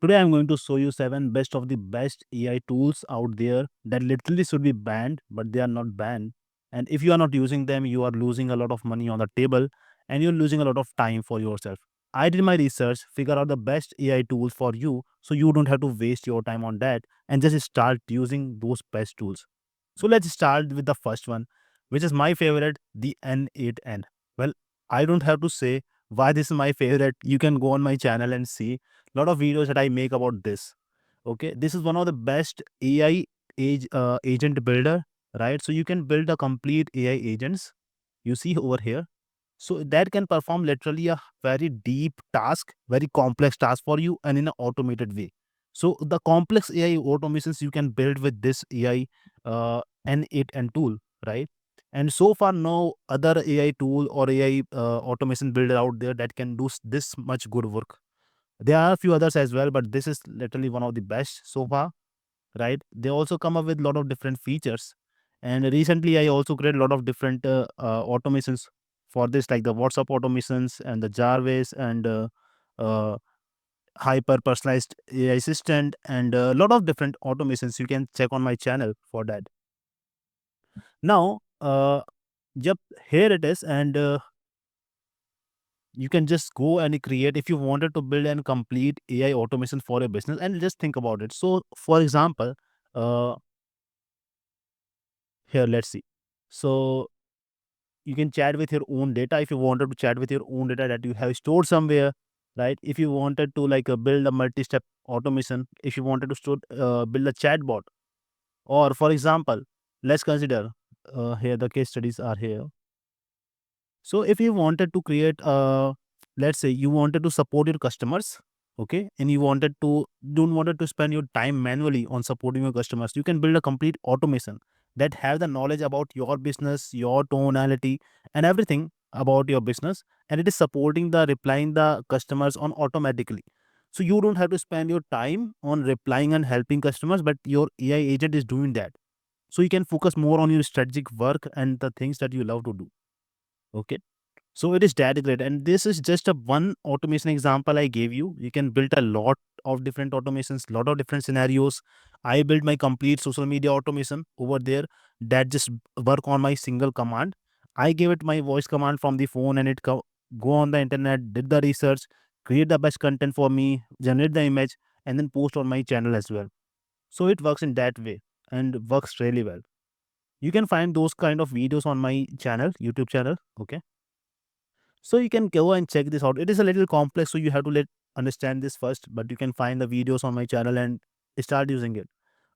Today I'm going to show you 7 best of the best AI tools out there that literally should be banned, but they are not banned. And if you are not using them, you are losing a lot of money on the table and you're losing a lot of time for yourself. I did my research, figure out the best AI tools for you so you don't have to waste your time on that and just start using those best tools. So let's start with the first one, which is my favorite, the N8N. Well, I don't have to say why this is my favorite. You can go on my channel and see lot of videos that I make about this. Okay, this is one of the best AI agent builder, right? So you can build a complete AI agents. You see over here, so that can perform literally a very deep task, very complex task for you, and in an automated way. So the complex AI automations you can build with this AI N8 and tool, right? And so far, no other AI tool or AI automation builder out there that can do this much good work. There are a few others as well, but this is literally one of the best so far, right? They also come up with a lot of different features. And recently, I also created a lot of different automations for this, like the WhatsApp automations and the Jarvis and uh, hyper personalized AI assistant and a lot of different automations. You can check on my channel for that. Now, yep, here it is, and you can just go and create if you wanted to build and complete AI automation for a business and just think about it. So, for example, uh, here let's see. So you can chat with your own data if you wanted to chat with your own data that you have stored somewhere, right? If you wanted to like build a multi-step automation, if you wanted to build a chatbot, or for example, let's consider here the case studies are here. So if you wanted to create let's say you wanted to support your customers, okay, and you wanted to don't wanted to spend your time manually on supporting your customers, you can build a complete automation that have the knowledge about your business, your tonality, and everything about your business, and it is supporting the replying the customers on automatically. So you don't have to spend your time on replying and helping customers, but your AI agent is doing that. So you can focus more on your strategic work and the things that you love to do. Okay, so it is that great. And this is just a one automation example I gave you. You can build a lot of different automations, lot of different scenarios. I built my complete social media automation over there that just work on my single command. I gave it my voice command from the phone and go on the internet, did the research, create the best content for me, generate the image, and then post on my channel as well. So it works in that way and works really well. You can find those kind of videos on my channel, YouTube channel. Okay, so you can go and check this out. It is a little complex, so you have to let understand this first, but you can find the videos on my channel and start using it.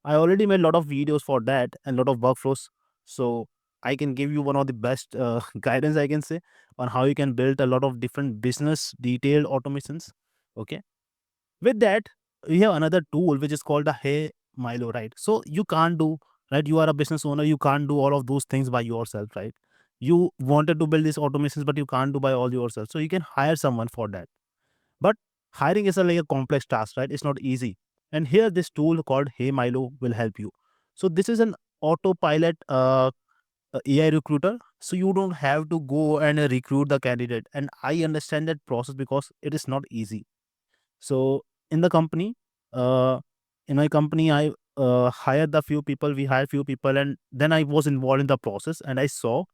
I already made a lot of videos for that and a lot of workflows. So I can give you one of the best guidance I can say on how you can build a lot of different business detailed automations. Okay. With that, we have another tool which is called the Hey Milo, right? So you can't do, right? You are a business owner, you can't do all of those things by yourself, right? You wanted to build these automations, but you can't do by all yourself. So you can hire someone for that. But hiring is like a complex task, right? It's not easy. And here this tool called Hey Milo will help you. So this is an autopilot AI recruiter. So you don't have to go and recruit the candidate. And I understand that process because it is not easy. So in the company, uh, in my company, I hired the few people. We hired few people, and then I was involved in the process, and I saw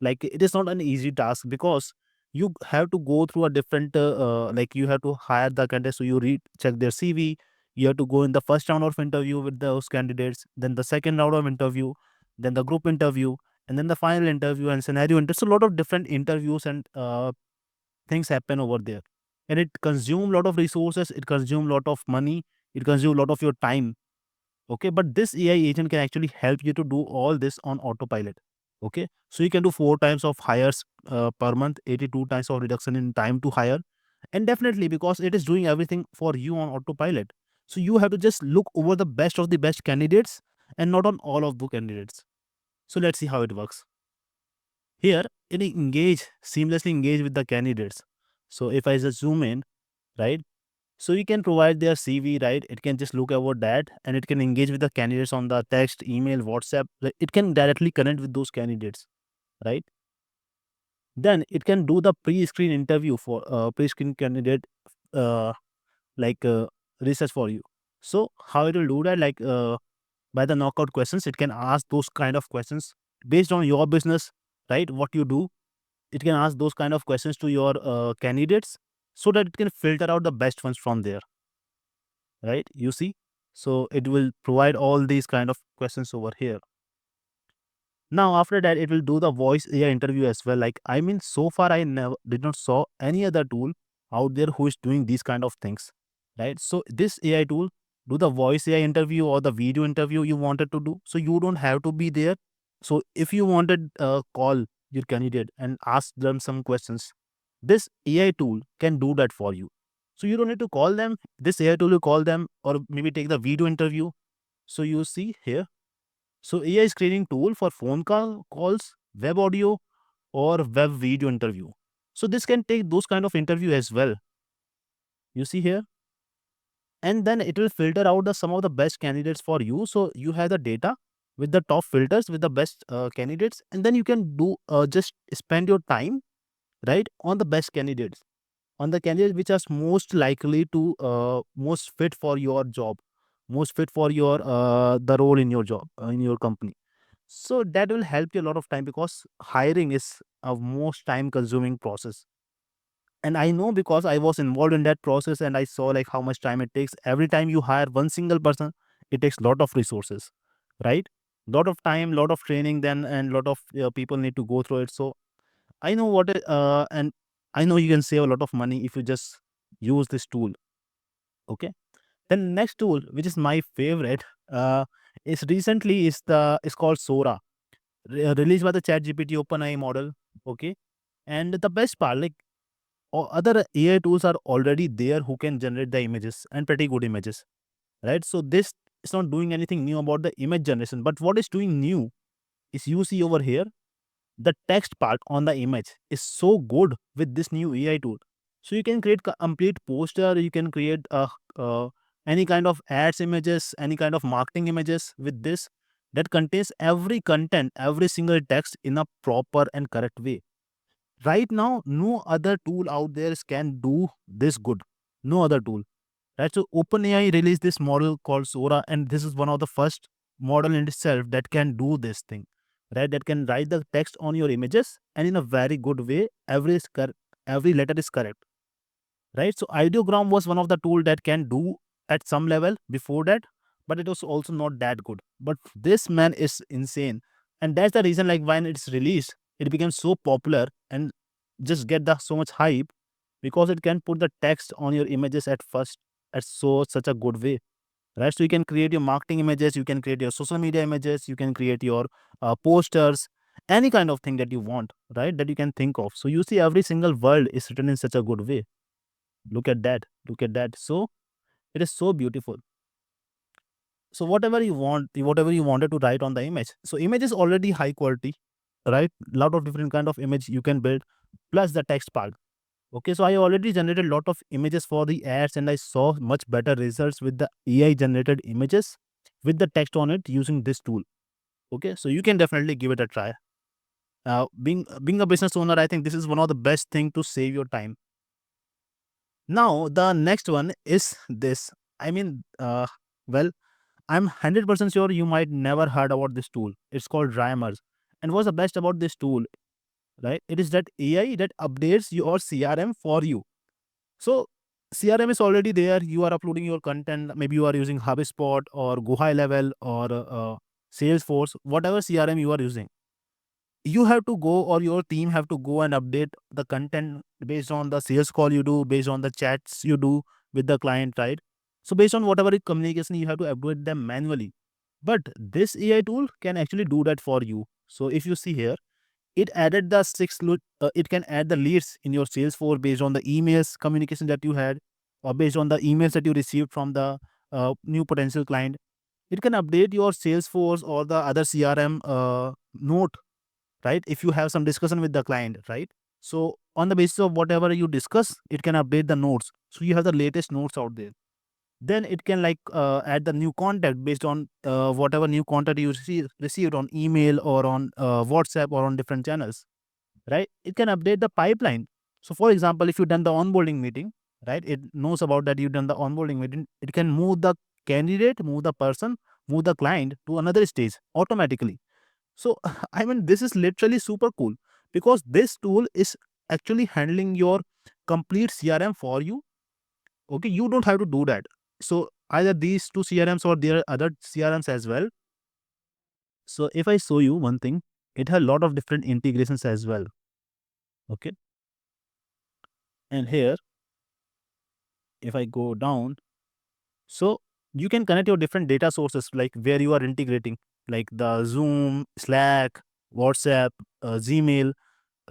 like it is not an easy task because you have to go through a different like you have to hire the candidate. So you read check their CV. You have to go in the first round of interview with those candidates, then the second round of interview, then the group interview, and then the final interview and scenario interview. So a lot of different interviews and things happen over there, and it consume a lot of resources, it consume a lot of money, it consume a lot of your time. Okay, but this AI agent can actually help you to do all this on autopilot. Okay, so you can do 4 times of hires per month, 82 times of reduction in time to hire, and definitely because it is doing everything for you on autopilot. So you have to just look over the best of the best candidates and not on all of the candidates. So let's see how it works. Here, it seamlessly engage with the candidates. So if I just zoom in, right? So you can provide their CV, right? It can just look over that and it can engage with the candidates on the text, email, WhatsApp. Like, it can directly connect with those candidates, right? Then it can do the pre-screen interview for pre-screen candidate, uh, like research for you. So how it will do that, like by the knockout questions, it can ask those kind of questions based on your business, right? What you do, it can ask those kind of questions to your candidates, so that it can filter out the best ones from there, right? You see, so it will provide all these kind of questions over here. Now after that, it will do the voice AI interview as well. Like, I mean, so far I never did not saw any other tool out there who is doing these kind of things, right? So this AI tool do the voice AI interview or the video interview you wanted to do, so you don't have to be there. So if you wanted call your candidate and ask them some questions, this AI tool can do that for you. So you don't need to call them. This AI tool will call them, or maybe take the video interview. So you see here, so AI screening tool for phone calls, web audio, or web video interview. So this can take those kind of interview as well. You see here, and then it will filter out the some of the best candidates for you. So you have the data with the top filters with the best candidates, and then you can do just spend your time, right, on the best candidates, on the candidates which are most likely to most fit for your job, most fit for your the role in your job, in your company. So that will help you a lot of time, because hiring is a most time consuming process. And I know, because I was involved in that process, and I saw like how much time it takes. Every time you hire one single person, it takes lot of resources, right? Lot of time, lot of training, then, and lot of people need to go through it. So I know and I know you can save a lot of money if you just use this tool. Okay. Then next tool, which is my favorite, is recently is called Sora, released by the ChatGPT OpenAI model. Okay. And the best part, like, other AI tools are already there who can generate the images, and pretty good images, right? So this is not doing anything new about the image generation. But what is doing new is, you see over here, the text part on the image is so good with this new AI tool. So you can create complete poster, you can create any kind of ads images, any kind of marketing images with this, that contains every content, every single text in a proper and correct way. Right now, no other tool out there can do this good. No other tool. Right. So OpenAI released this model called Sora, and this is one of the first model in itself that can do this thing. Right. That can write the text on your images, and in a very good way. Every letter is correct. Right. So Ideogram was one of the tool that can do at some level before that, but it was also not that good. But this man is insane, and that's the reason, like, when it's released, it became so popular and just get the so much hype, because it can put the text on your images at first at such a good way, right? So you can create your marketing images, you can create your social media images, you can create your posters, any kind of thing that you want, right, that you can think of. So you see, every single word is written in such a good way. Look at that, look at that. So it is so beautiful. So whatever you want, whatever you wanted to write on the image, so image is already high quality, right? Lot of different kind of image you can build, plus the text part. Okay, so I already generated a lot of images for the ads, and I saw much better results with the AI generated images with the text on it using this tool. Okay, so you can definitely give it a try. Being a business owner, I think this is one of the best thing to save your time. Now the next one is this. I mean, well, I'm 100% sure you might never heard about this tool. It's called Rymers. And what's the best about this tool, right? It is that AI that updates your CRM for you. So CRM is already there. You are uploading your content. Maybe you are using HubSpot or Go High Level or Salesforce, whatever CRM you are using. You have to go, or your team have to go and update the content based on the sales call you do, based on the chats you do with the client, right? So based on whatever communication, you have to update them manually. But this AI tool can actually do that for you. So if you see here, it added the it can add the leads in your Salesforce based on the emails communication that you had, or based on the emails that you received from the new potential client. It can update your Salesforce or the other CRM note, right? If you have some discussion with the client, right? So on the basis of whatever you discuss, it can update the notes. So you have the latest notes out there. Then it can like add the new contact based on whatever new contact you received on email or on WhatsApp or on different channels, right? It can update the pipeline. So for example, if you done the onboarding meeting, right? It knows about that you've done the onboarding. It can move the candidate, move the person, move the client to another stage automatically. So, I mean, this is literally super cool because this tool is actually handling your complete CRM for you. Okay, you don't have to do that. So, either these two CRMs or there are other CRMs as well. So, if I show you one thing, it has a lot of different integrations as well. Okay, and here, if I go down, so you can connect your different data sources like where you are integrating, like the Zoom, Slack, WhatsApp, Gmail,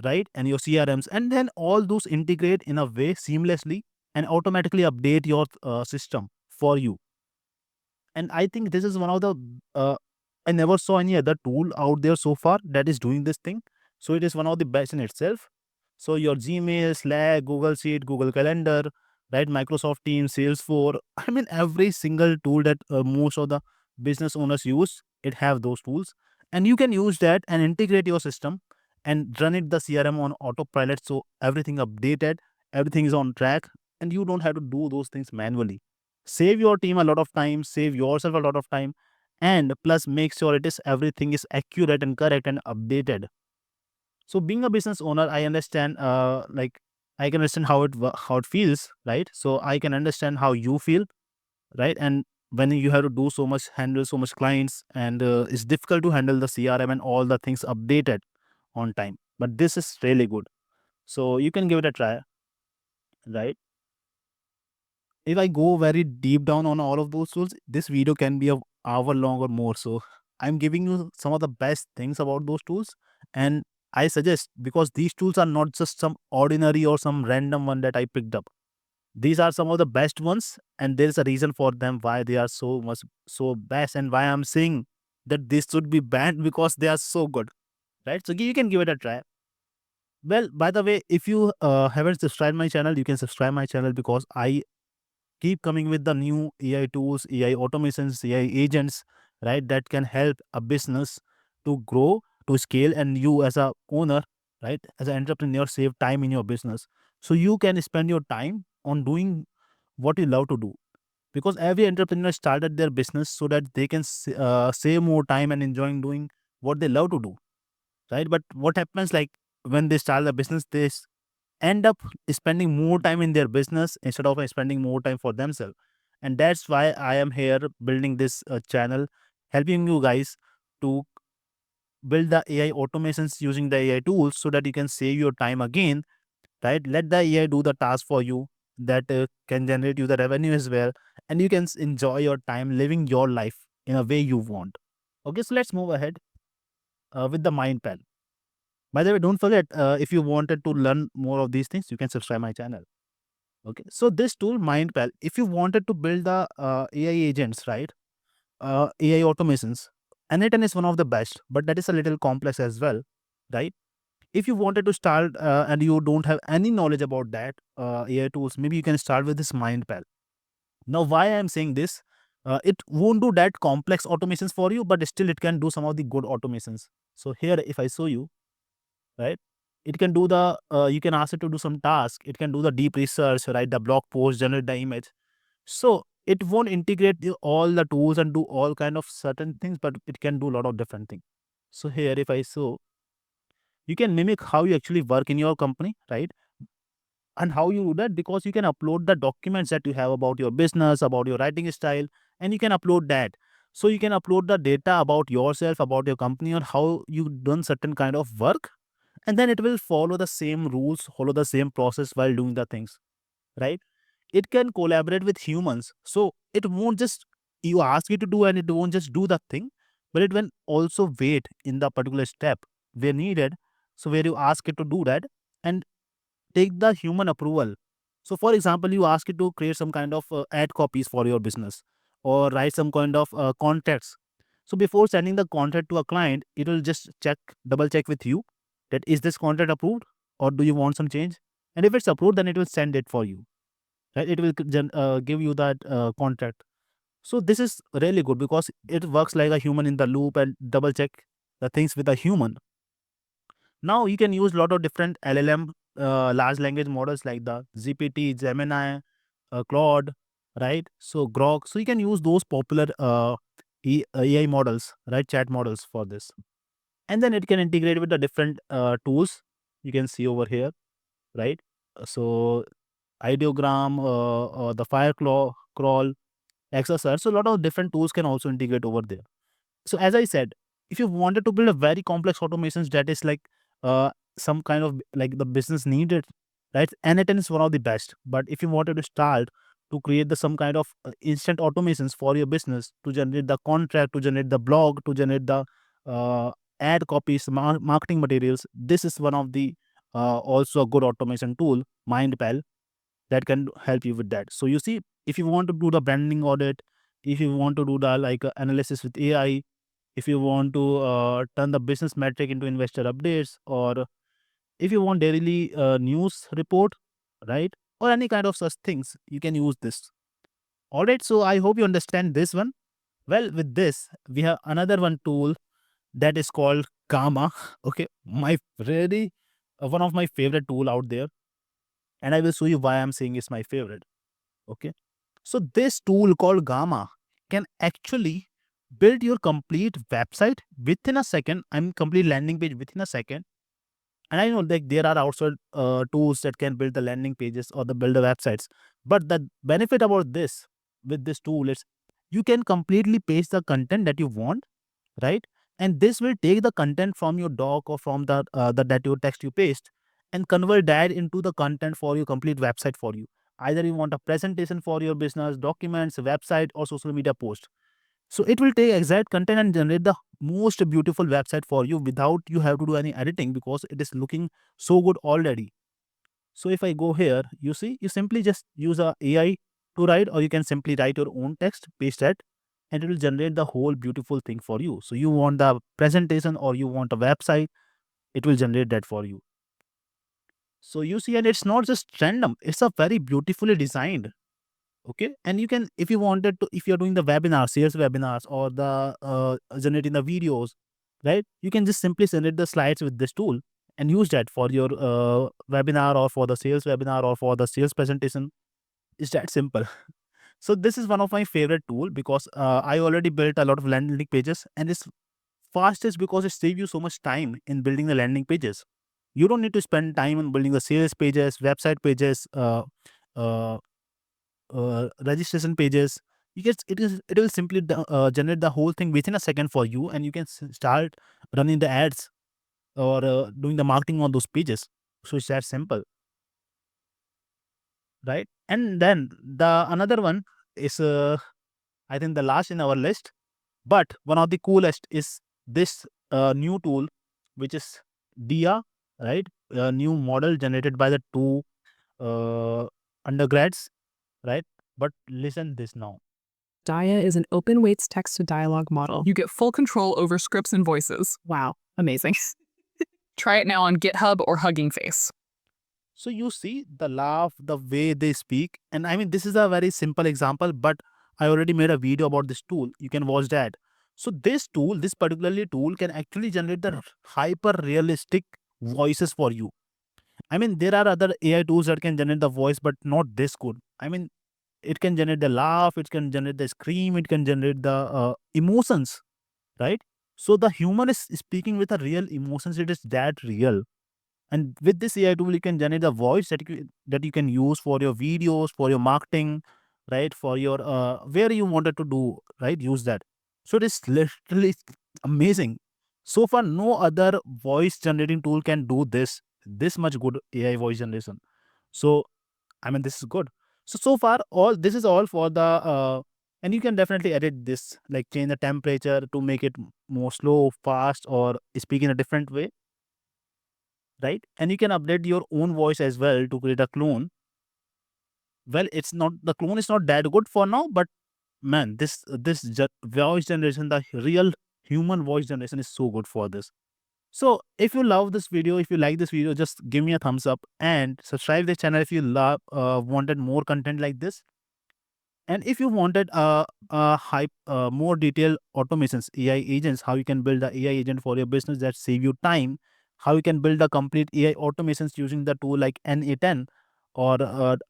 right? And your CRMs, and then all those integrate in a way seamlessly and automatically update your system for you. And I think this is one of the uh, I never saw any other tool out there so far that is doing this thing. So it is one of the best in itself. So your Gmail, Slack, Google Sheet, Google Calendar, right? Microsoft Teams, Salesforce. I mean, every single tool that most of the business owners use, it have those tools, and you can use that and integrate your system and run it the CRM on autopilot. So everything updated, everything is on track, and you don't have to do those things manually. Save your team a lot of time, save yourself a lot of time, and plus make sure it is everything is accurate and correct and updated. So being a business owner, I understand like I can understand how it feels, right? So I can understand how you feel, right? And when you have to do so much, handle so much clients, and it's difficult to handle the CRM and all the things updated on time, but this is really good. So you can give it a try, right? If I go very deep down on all of those tools, this video can be an hour long or more. So I'm giving you some of the best things about those tools. And I suggest, because these tools are not just some ordinary or some random one that I picked up. These are some of the best ones, and there's a reason for them why they are so much so best, and why I'm saying that this should be banned because they are so good. Right? So you can give it a try. Well, by the way, if you haven't subscribed my channel, you can subscribe my channel because I keep coming with the new AI tools, AI automations, AI agents, right? That can help a business to grow, to scale, and you as a owner, right, as an entrepreneur, save time in your business. So you can spend your time on doing what you love to do. Because every entrepreneur started their business so that they can save more time and enjoying doing what they love to do, right? But what happens, like, when they start the business, end up spending more time in their business instead of spending more time for themselves. And that's why I am here building this channel, helping you guys to build the AI automations using the AI tools so that you can save your time again, right? Let the AI do the task for you, that can generate you the revenue as well, and you can enjoy your time living your life in a way you want. Okay, so let's move ahead with the MindPal. By the way, don't forget, if you wanted to learn more of these things, you can subscribe my channel. Okay, so this tool MindPal, if you wanted to build the AI agents, right, AI automations, N8N is one of the best, but that is a little complex as well, right? If you wanted to start and you don't have any knowledge about that AI tools, maybe you can start with this MindPal. Now, why I'm saying this, it won't do that complex automations for you, but still it can do some of the good automations. So here, if I show you, right, it can do the you can ask it to do some task, it can do the deep research, write the blog post, generate the image. So it won't integrate all the tools and do all kind of certain things, but it can do a lot of different things. So here, if I show, you can mimic how you actually work in your company, right? And how you do that, because you can upload the documents that you have about your business, about your writing style, and you can upload that. So you can upload the data about yourself, about your company, or how you done certain kind of work, and then it will follow the same rules, follow the same process while doing the things, right? It can collaborate with humans, so it won't just, you ask it to do and it won't just do the thing, but it will also wait in the particular step where needed. So where you ask it to do that, and take the human approval. So for example, you ask it to create some kind of ad copies for your business, or write some kind of contracts. So before sending the contract to a client, it will just double check with you, that is this contract approved, or do you want some change? And if it's approved, then it will send it for you, right? It will give you that contract. So this is really good because it works like a human in the loop and double check the things with a human. Now you can use a lot of different LLM, large language models like the GPT, Gemini, Claude, right? So Grok. So you can use those popular AI models, right? Chat models for this. And then it can integrate with the different tools you can see over here, right? So ideogram, the crawl, exercise. So a lot of different tools can also integrate over there. So as I said, if you wanted to build a very complex automations that is like uh, some kind of like the business needed, right? N8N is one of the best. But if you wanted to start to create the some kind of instant automations for your business to generate the contract, to generate the blog, to generate the uh, ad copies, marketing materials, this is one of the also a good automation tool, MindPal, that can help you with that. So you see, if you want to do the branding audit, if you want to do the like analysis with AI, if you want to turn the business metric into investor updates, or if you want daily news report, right, or any kind of such things, you can use this. All right, so I hope you understand this one. Well, with this, we have another one tool that is called Gamma. Okay, my really one of my favorite tool out there, and I will show you why I'm saying it's my favorite. Okay, so this tool called Gamma can actually build your complete website within a second. I mean, complete landing page within a second. And I know like there are also tools that can build the landing pages or the build the websites. But the benefit about this with this tool is you can completely paste the content that you want, right? And this will take the content from your doc or from the that your text you paste and convert that into the content for your complete website for you. Either you want a presentation for your business, documents, website, or social media post. So it will take exact content and generate the most beautiful website for you without you have to do any editing because it is looking so good already. So if I go here, you see, you simply just use a AI to write, or you can simply write your own text, paste that, and it will generate the whole beautiful thing for you. So you want the presentation or you want a website, it will generate that for you. So you see, and it's not just random, it's a very beautifully designed. Okay, and you can, if you wanted to, if you're doing the webinar, sales webinars, or the generating the videos, right, you can just simply generate the slides with this tool and use that for your webinar, or for the sales webinar, or for the sales presentation. It's that simple. So this is one of my favorite tool because I already built a lot of landing pages, and it's fastest because it saves you so much time in building the landing pages. You don't need to spend time on building the sales pages, website pages, uh, registration pages. It will simply generate the whole thing within a second for you, and you can start running the ads or doing the marketing on those pages. So it's that simple, right? And then the another one is I think the last in our list, but one of the coolest is this new tool, which is Dia, right? A new model generated by the two uh, undergrads, right? But listen this now. Dia is an open weights text to dialogue model. You get full control over scripts and voices. Wow, amazing. Try it now on GitHub or Hugging Face. So you see the laugh, the way they speak, and I mean this is a very simple example, but I already made a video about this tool. You can watch that. So this tool, this particularly tool, can actually generate the hyper realistic voices for you. I mean there are other AI tools that can generate the voice, but not this good. I mean it can generate the laugh, it can generate the scream, it can generate the emotions, right? So the human is speaking with a real emotions. It is that real. And with this AI tool, you can generate a voice that you can use for your videos, for your marketing, right? For your where you wanted to do, right? Use that. So it is literally amazing. So far, no other voice generating tool can do this much good AI voice generation. So I mean, this is good. So far, all this is all for the and you can definitely edit this, like change the temperature to make it more slow, fast, or speak in a different way, right? And you can update your own voice as well to create a clone. Well, it's not, the clone is not that good for now, but man, voice generation, the real human voice generation is so good for this. So if you love this video, if you like this video, just give me a thumbs up and subscribe the channel if you love wanted more content like this. And if you wanted more detailed automations, AI agents, how you can build the AI agent for your business that save you time, how you can build a complete AI automations using the tool like NA10 or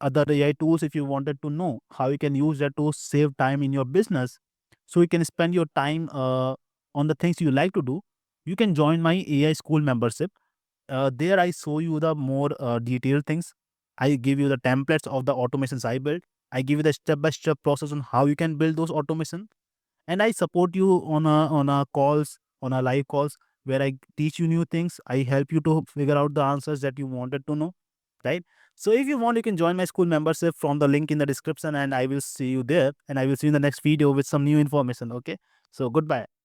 other AI tools. If you wanted to know how you can use that to save time in your business, so you can spend your time on the things you like to do, you can join my AI school membership. There I show you the more detailed things. I give you the templates of the automations I built. I give you the step-by-step process on how you can build those automation, and I support you on a calls, on a live calls, where I teach you new things. I help you to figure out the answers that you wanted to know, right? So if you want, you can join my school membership from the link in the description, and I will see you there, and I will see you in the next video with some new information. Okay, so goodbye.